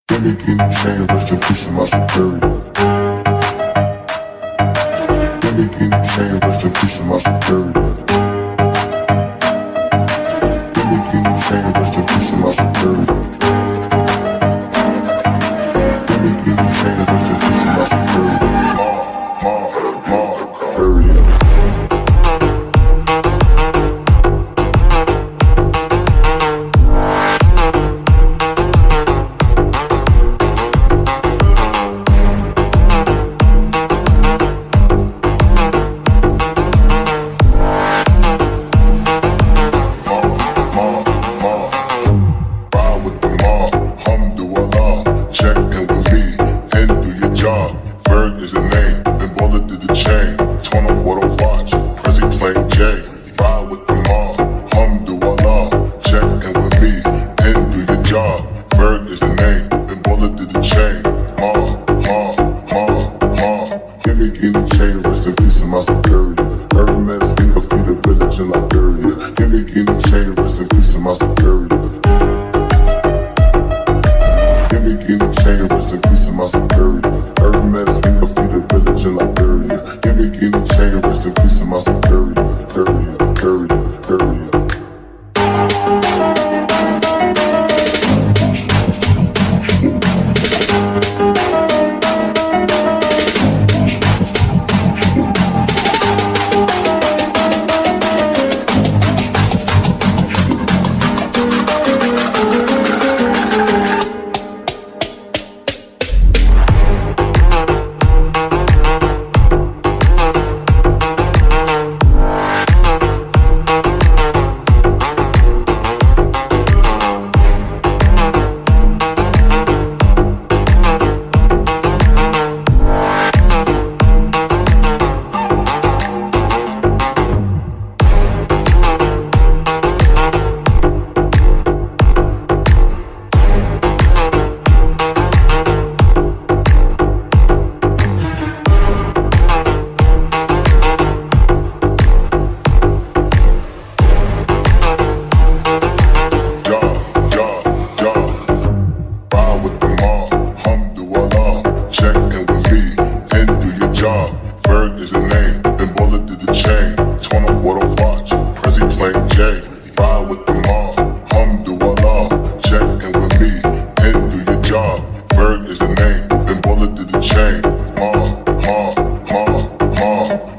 Gimme chain, rest in peace to my superior. Gimme chain, rest in peace to my superior. Gimme chain, rest in peace to my superior. Gimme chain, rest in peace to my superior. Superior. Check in with me and do your job. Ferg is the name, then bullet did the chain. Torn off what I watch, Prezi playing J. Ride with the mob, alhamdulillah. Check in with me and do your job. Ferg is the name, then bullet did the chain. Gimme chain, rest in peace to my superior. Hermes, think of the village in Liberia. Gimme chain, rest in peace to my superior. Gimme chain, rest in peace to my superior. Hermes, think of the village in Liberia. Gimme chain, rest in peace to my superior. Period. Check in with me and do your job. Ferg is the name, then bullet did the chain. Torn off what I watch, Prezi playing J. Ride with the mob, alhamdulillah. Check in with me and do your job. Ferg is the name, then bullet did the chain.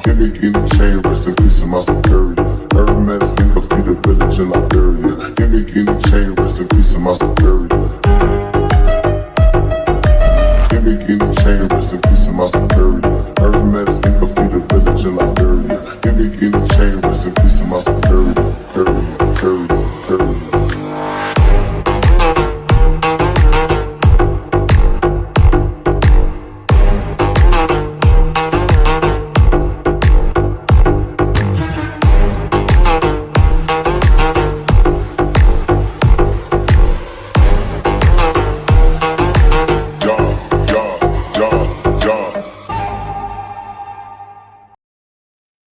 Gimme chain, rest in peace to my superior. Hermes, think of the village in Liberia. Gimme chain, rest in peace to my superior. Gimme chain, rest in peace to my superior. Hermes, think of the village in Liberia. Gimme chain, rest in peace to my superior. Period.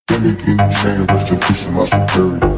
Gimme chain, rest in peace to my superior.